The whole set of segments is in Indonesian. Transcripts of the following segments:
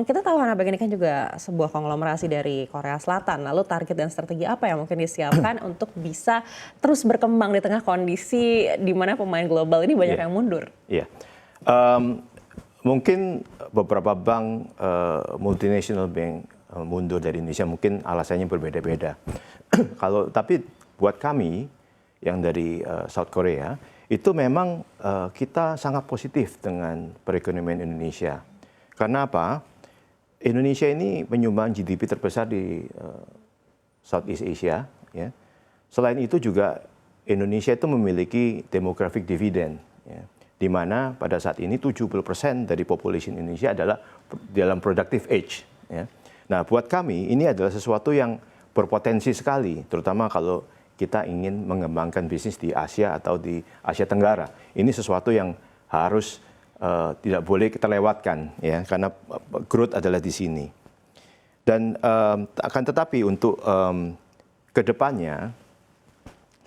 Kita tahu Hana Bank ini kan juga sebuah konglomerasi dari Korea Selatan. Lalu target dan strategi apa yang mungkin disiapkan untuk bisa terus berkembang di tengah kondisi di mana pemain global ini banyak yang mundur? Iya. Mungkin beberapa bank multinational bank mundur dari Indonesia mungkin alasannya berbeda-beda. Tapi buat kami yang dari South Korea itu memang kita sangat positif dengan perekonomian Indonesia. Karena apa? Indonesia ini menyumbang GDP terbesar di Southeast Asia. Ya. Selain itu juga Indonesia itu memiliki demographic dividend. Ya, di mana pada saat ini 70% dari population Indonesia adalah dalam productive age. Ya. Nah, buat kami ini adalah sesuatu yang berpotensi sekali, terutama kalau kita ingin mengembangkan bisnis di Asia atau di Asia Tenggara. Ini sesuatu yang harus tidak boleh kita lewatkan, ya, karena growth adalah di sini. Dan akan tetapi untuk kedepannya,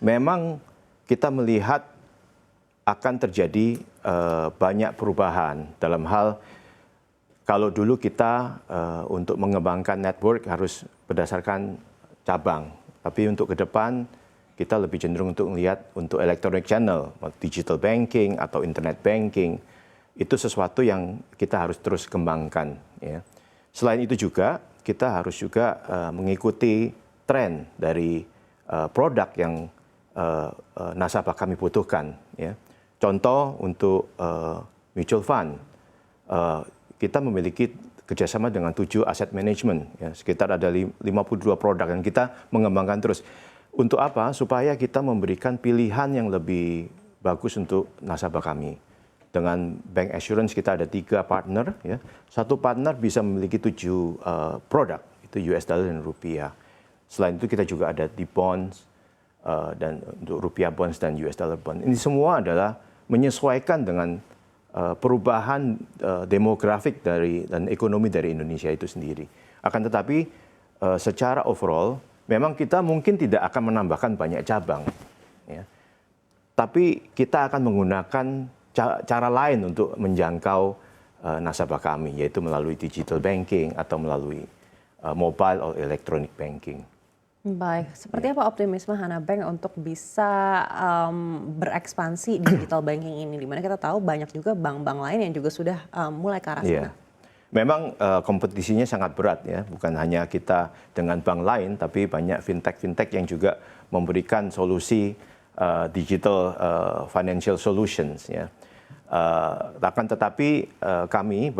memang kita melihat akan terjadi banyak perubahan dalam hal kalau dulu kita untuk mengembangkan network harus berdasarkan cabang, tapi untuk ke depan kita lebih cenderung untuk melihat untuk electronic channel, digital banking atau internet banking, itu sesuatu yang kita harus terus kembangkan. Ya. Selain itu juga kita harus juga mengikuti tren dari produk yang nasabah kami butuhkan. Ya. Contoh untuk mutual fund, kita memiliki kerjasama dengan 7 aset management, ya, sekitar ada 52 produk yang kita mengembangkan terus. Untuk apa? Supaya kita memberikan pilihan yang lebih bagus untuk nasabah kami. Dengan bank assurance kita ada 3 partner, ya. Satu partner bisa memiliki 7 produk, itu US dollar dan rupiah. Selain itu kita juga ada di bonds, dan untuk rupiah bonds dan US dollar bond. Ini semua adalah menyesuaikan dengan perubahan demografik dan ekonomi dari Indonesia itu sendiri. Akan tetapi secara overall memang kita mungkin tidak akan menambahkan banyak cabang, ya. Tapi kita akan menggunakan cara lain untuk menjangkau nasabah kami, yaitu melalui digital banking atau melalui mobile or electronic banking. Baik, seperti apa optimisme Hana Bank untuk bisa berekspansi di digital banking ini? Dimana kita tahu banyak juga bank-bank lain yang juga sudah mulai ke arah sana. Memang kompetisinya sangat berat, ya, bukan hanya kita dengan bank lain, tapi banyak fintech yang juga memberikan solusi digital financial solutions. Ya. Akan tetapi kami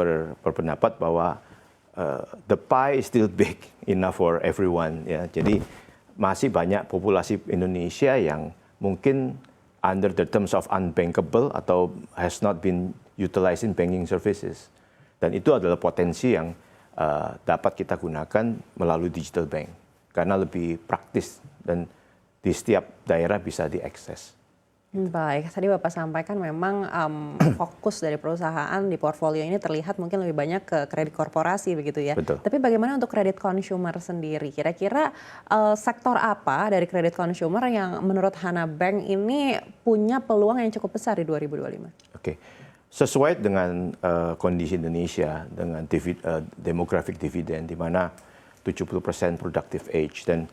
berpendapat bahwa the pie is still big enough for everyone. Ya. Jadi masih banyak populasi Indonesia yang mungkin under the terms of unbankable atau has not been utilizing banking services. Dan itu adalah potensi yang dapat kita gunakan melalui digital bank. Karena lebih praktis dan di setiap daerah bisa diakses. Baik, tadi Bapak sampaikan memang fokus dari perusahaan di portfolio ini terlihat mungkin lebih banyak ke kredit korporasi begitu ya. Betul. Tapi bagaimana untuk kredit consumer sendiri? Kira-kira sektor apa dari kredit consumer yang menurut Hana Bank ini punya peluang yang cukup besar di 2025? Oke. Sesuai dengan kondisi Indonesia, dengan demographic dividend, di mana 70% productive age, dan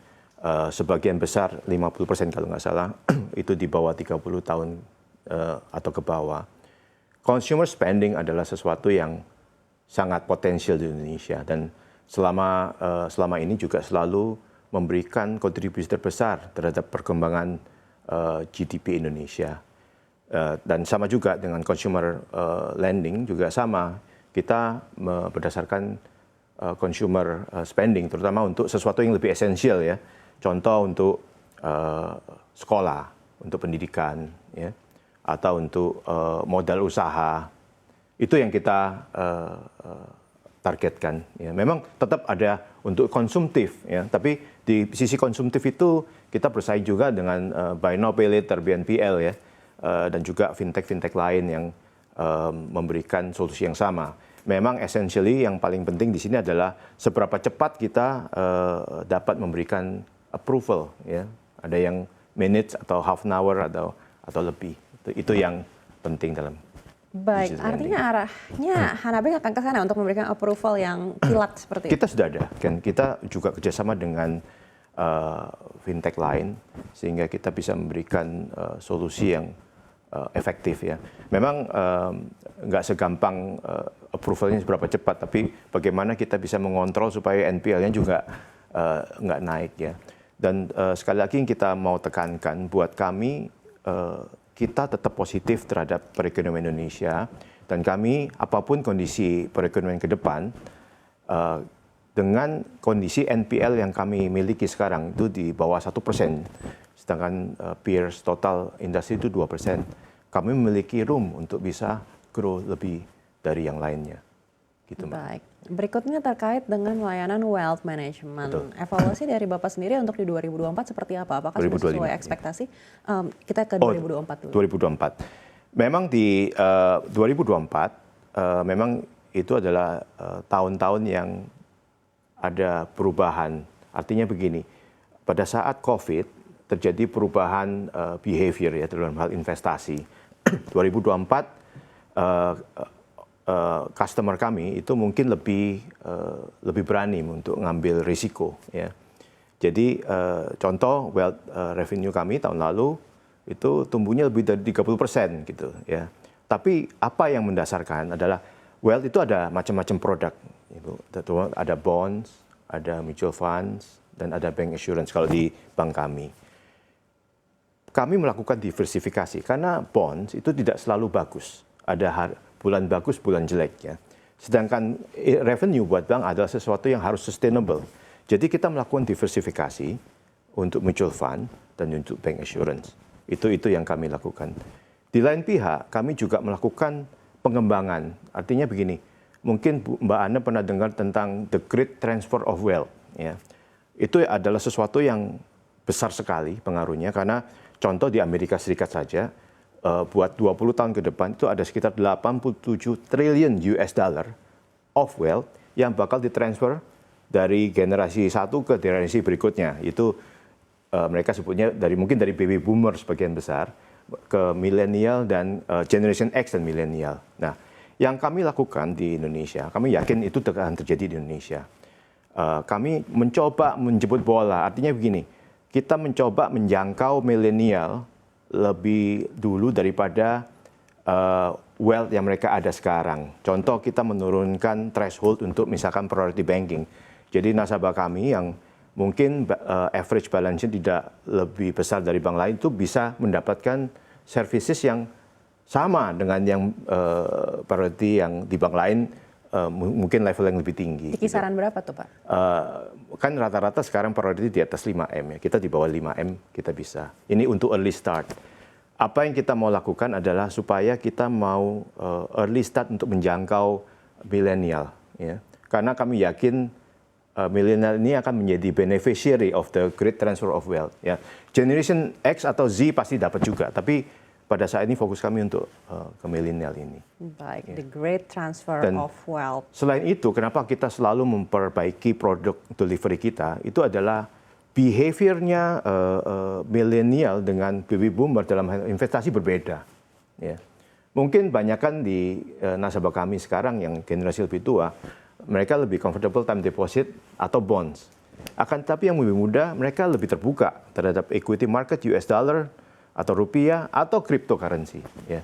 sebagian besar, 50% kalau nggak salah, itu di bawah 30 tahun atau ke bawah. Consumer spending adalah sesuatu yang sangat potensial di Indonesia, dan selama ini juga selalu memberikan kontribusi terbesar terhadap perkembangan GDP Indonesia. Dan sama juga dengan consumer lending juga sama, kita berdasarkan consumer spending terutama untuk sesuatu yang lebih esensial, ya, contoh untuk sekolah, untuk pendidikan, ya, atau untuk modal usaha, itu yang kita targetkan. Ya. Memang tetap ada untuk konsumtif, ya, tapi di sisi konsumtif itu kita bersaing juga dengan buy now pay later (BNPL), ya. Dan juga fintech lain yang memberikan solusi yang sama. Memang essentially yang paling penting di sini adalah seberapa cepat kita dapat memberikan approval, ya. Ada yang minutes atau half an hour atau lebih. Itu yang penting dalam. Baik, digital lending. artinya arahnya Hana Bank akan ke sana untuk memberikan approval yang kilat seperti itu. Kita sudah ada, kan kita juga kerjasama dengan fintech lain sehingga kita bisa memberikan solusi yang efektif ya. Memang nggak segampang approvalnya seberapa cepat, tapi bagaimana kita bisa mengontrol supaya NPL-nya juga nggak naik ya. Dan sekali lagi yang kita mau tekankan buat kami, kita tetap positif terhadap perekonomian Indonesia dan kami apapun kondisi perekonomian ke depan, dengan kondisi NPL yang kami miliki sekarang itu di bawah 1%, sedangkan peers total industri itu 2%, kami memiliki room untuk bisa grow lebih dari yang lainnya. Gitu, Mbak. Baik, berikutnya terkait dengan layanan wealth management. Betul. Evaluasi dari Bapak sendiri untuk di 2024 seperti apa? Apakah sudah 2025, sesuai ekspektasi? Kita ke 2024 dulu. 2024. Memang di 2024, memang itu adalah tahun-tahun yang ada perubahan. Artinya begini, pada saat COVID terjadi perubahan behavior ya dalam hal investasi. 2024 customer kami itu mungkin lebih berani untuk ngambil risiko ya. Jadi contoh wealth revenue kami tahun lalu itu tumbuhnya lebih dari 30% gitu ya. Tapi apa yang mendasarkan adalah wealth itu ada macam-macam produk. Ada bonds, ada mutual funds, dan ada bank assurance kalau di bank kami. Kami melakukan diversifikasi karena bonds itu tidak selalu bagus. Ada bulan bagus, bulan jelek ya. Sedangkan revenue buat bank adalah sesuatu yang harus sustainable. Jadi kita melakukan diversifikasi untuk mutual fund dan untuk bank assurance. Itu yang kami lakukan. Di lain pihak, kami juga melakukan pengembangan. Artinya begini, mungkin Mbak Ana pernah dengar tentang the great transfer of wealth. Ya. Itu adalah sesuatu yang besar sekali pengaruhnya karena contoh di Amerika Serikat saja, buat 20 tahun ke depan itu ada sekitar 87 triliun US dollar of wealth yang bakal ditransfer dari generasi satu ke generasi berikutnya. Itu mereka sebutnya mungkin dari baby boomer sebagian besar ke milenial dan generation X dan milenial. Nah, yang kami lakukan di Indonesia, kami yakin itu akan terjadi di Indonesia. Kami mencoba menjemput bola, artinya begini, kita mencoba menjangkau milenial lebih dulu daripada wealth yang mereka ada sekarang. Contoh kita menurunkan threshold untuk misalkan priority banking. Jadi nasabah kami yang mungkin average balance tidak lebih besar dari bank lain itu bisa mendapatkan services yang sama dengan yang priority yang di bank lain mungkin level yang lebih tinggi. Di kisaran berapa tuh Pak? Kan rata-rata sekarang priority di atas 5M ya. Kita di bawah 5M kita bisa. Ini untuk early start. Apa yang kita mau lakukan adalah supaya kita mau early start untuk menjangkau milenial. Ya. Karena kami yakin milenial ini akan menjadi beneficiary of the great transfer of wealth. Ya. Generation X atau Z pasti dapat juga. Tapi pada saat ini fokus kami untuk ke milenial ini. Baik, the great transfer of wealth. Selain itu, kenapa kita selalu memperbaiki produk delivery kita, itu adalah behaviornya milenial dengan baby boomer dalam hal investasi berbeda. Ya. Mungkin banyakkan di nasabah kami sekarang yang generasi lebih tua, mereka lebih comfortable time deposit atau bonds. Akan tetapi yang lebih muda, mereka lebih terbuka terhadap equity market US dollar, atau rupiah, atau cryptocurrency. Ya.